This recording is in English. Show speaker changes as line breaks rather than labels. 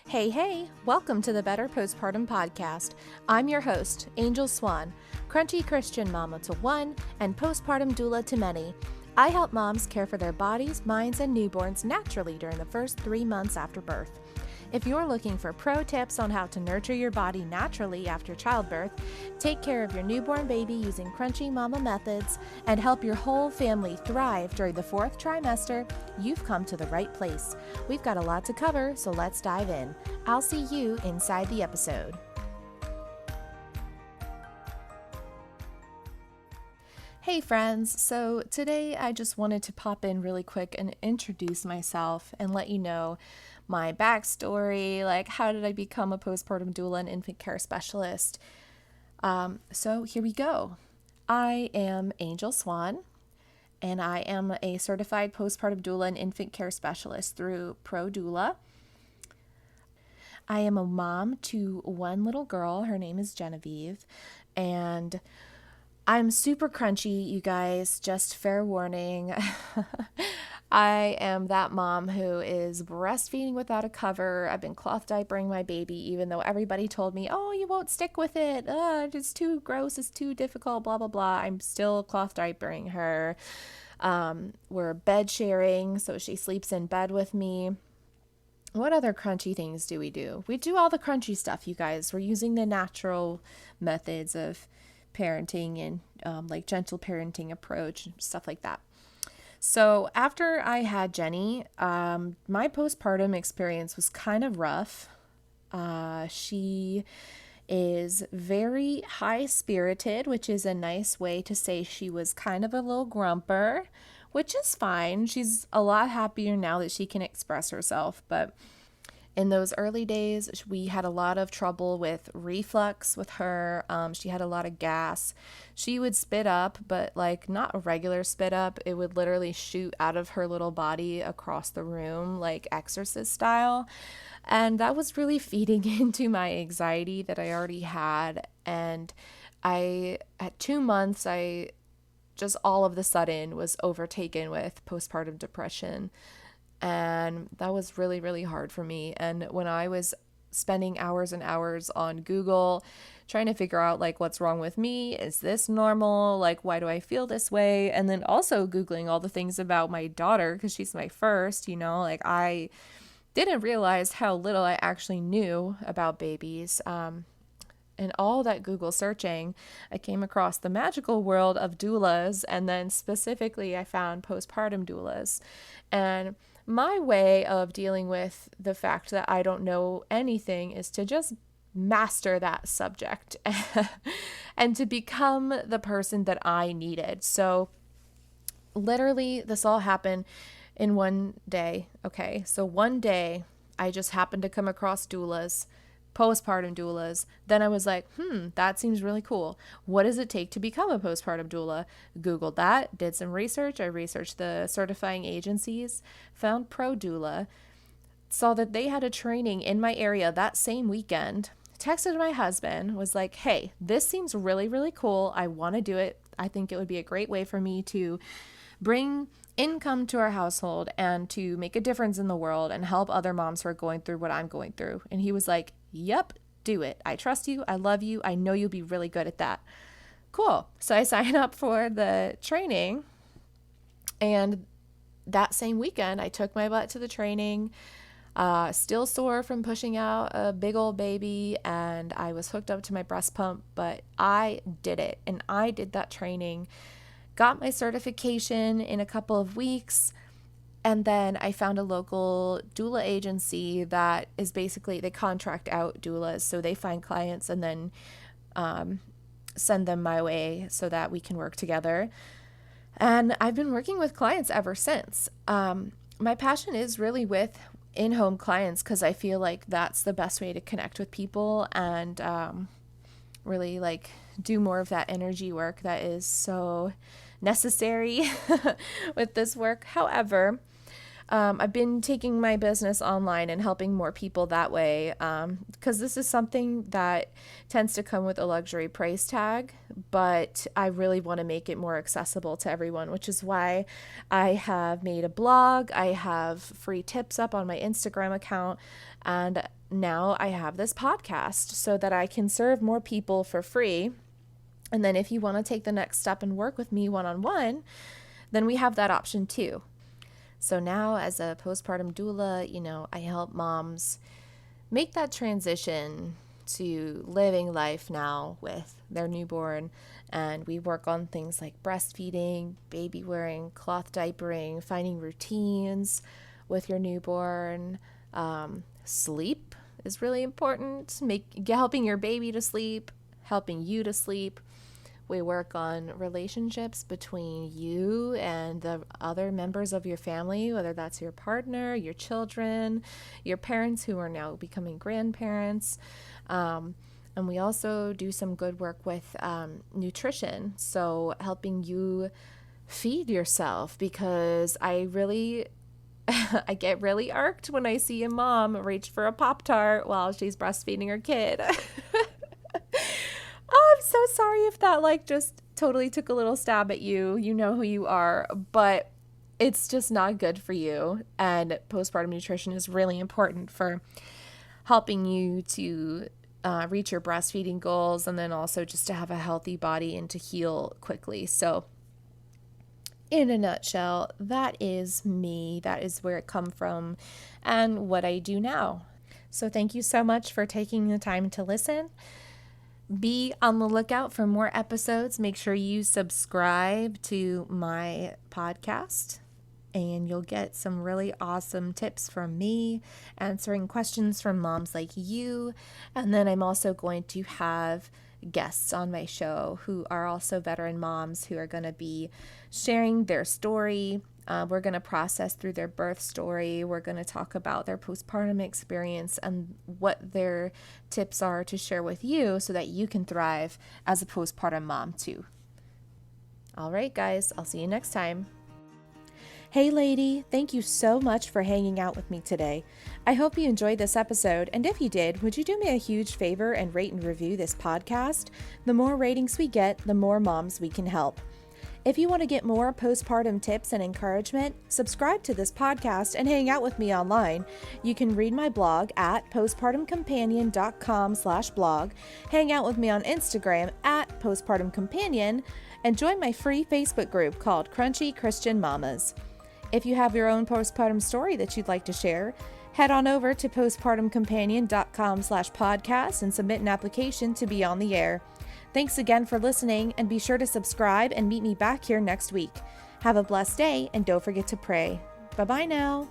Hey, welcome to the Better Postpartum Podcast. I'm your host, Angel Swan, crunchy Christian mama to one and postpartum doula to many. I help moms care for their bodies, minds, and newborns naturally during the first 3 months after birth. If you're looking for pro tips on how to nurture your body naturally after childbirth, take care of your newborn baby using crunchy mama methods, and help your whole family thrive during the 4th trimester, you've come to the right place. We've got a lot to cover, so let's dive in. I'll see you inside the episode. Hey friends, so today I just wanted to pop in really quick and introduce myself and let you know my backstory, like how did I become a postpartum doula and infant care specialist. So here we go. I am Angel Swan, and I am a certified postpartum doula and infant care specialist through Pro Doula. I am a mom to one little girl. Her name is Genevieve, and I'm super crunchy, you guys, just fair warning. I am that mom who is breastfeeding without a cover. I've been cloth diapering my baby, even though everybody told me, oh, you won't stick with it. It's too gross. It's too difficult, blah, blah, blah. I'm still cloth diapering her. We're bed sharing, so she sleeps in bed with me. What other crunchy things do? We do all the crunchy stuff, you guys. We're using the natural methods of parenting and like gentle parenting approach and stuff like that. So after I had Jenny, my postpartum experience was kind of rough. She is very high-spirited, which is a nice way to say she was kind of a little grumper, which is fine. She's a lot happier now that she can express herself, but in those early days, we had a lot of trouble with reflux with her. She had a lot of gas. She would spit up, but like not a regular spit up. It would literally shoot out of her little body across the room, like exorcist style. And that was really feeding into my anxiety that I already had. And at 2 months, I just all of the sudden was overtaken with postpartum depression. And that was really, really hard for me. And when I was spending hours and hours on Google trying to figure out like what's wrong with me, is this normal? Like, why do I feel this way? And then also Googling all the things about my daughter because she's my first, like I didn't realize how little I actually knew about babies. And all that Google searching, I came across the magical world of doulas, and then specifically I found postpartum doulas. And my way of dealing with the fact that I don't know anything is to just master that subject and to become the person that I needed. So literally this all happened in one day. Okay, so one day I just happened to come across doulas, postpartum doulas. Then I was like, that seems really cool. What does it take to become a postpartum doula? Googled that, did some research. I researched the certifying agencies, found Pro Doula, saw that they had a training in my area that same weekend, texted my husband, was like, hey, this seems really, really cool. I want to do it. I think it would be a great way for me to bring income to our household and to make a difference in the world and help other moms who are going through what I'm going through. And he was like, yep, do it. I trust you. I love you. I know you'll be really good at that. Cool. So I signed up for the training, and that same weekend I took my butt to the training, still sore from pushing out a big old baby, and I was hooked up to my breast pump, but I did it. And I did that training, got my certification in a couple of weeks. And then I found a local doula agency that is basically, they contract out doulas. So they find clients and then send them my way so that we can work together. And I've been working with clients ever since. My passion is really with in-home clients because I feel like that's the best way to connect with people and really like do more of that energy work that is so necessary with this work. However, I've been taking my business online and helping more people that way, because this is something that tends to come with a luxury price tag, but I really want to make it more accessible to everyone, which is why I have made a blog. I have free tips up on my Instagram account, and now I have this podcast so that I can serve more people for free. And then if you want to take the next step and work with me one-on-one, then we have that option too. So now as a postpartum doula, I help moms make that transition to living life now with their newborn. And we work on things like breastfeeding, baby wearing, cloth diapering, finding routines with your newborn. Sleep is really important, helping your baby to sleep, helping you to sleep. We work on relationships between you and the other members of your family, whether that's your partner, your children, your parents who are now becoming grandparents. And we also do some good work with nutrition, so helping you feed yourself, because I get really irked when I see a mom reach for a Pop-Tart while she's breastfeeding her kid. Oh, I'm so sorry if that just totally took a little stab at you. You know who you are, but it's just not good for you. And postpartum nutrition is really important for helping you to reach your breastfeeding goals, and then also just to have a healthy body and to heal quickly. So in a nutshell, that is me. That is where it come from and what I do now. So thank you so much for taking the time to listen. Be on the lookout for more episodes. Make sure you subscribe to my podcast, and you'll get some really awesome tips from me, answering questions from moms like you. And then I'm also going to have guests on my show who are also veteran moms who are going to be sharing their story. We're going to process through their birth story. We're going to talk about their postpartum experience and what their tips are to share with you so that you can thrive as a postpartum mom too. All right, guys, I'll see you next time. Hey lady, thank you so much for hanging out with me today. I hope you enjoyed this episode, and if you did, would you do me a huge favor and rate and review this podcast? The more ratings we get, the more moms we can help. If you want to get more postpartum tips and encouragement, subscribe to this podcast and hang out with me online. You can read my blog at postpartumcompanion.com/blog, hang out with me on Instagram at postpartumcompanion, and join my free Facebook group called Crunchy Christian Mamas. If you have your own postpartum story that you'd like to share, head on over to postpartumcompanion.com/podcast and submit an application to be on the air. Thanks again for listening, and be sure to subscribe and meet me back here next week. Have a blessed day, and don't forget to pray. Bye-bye now.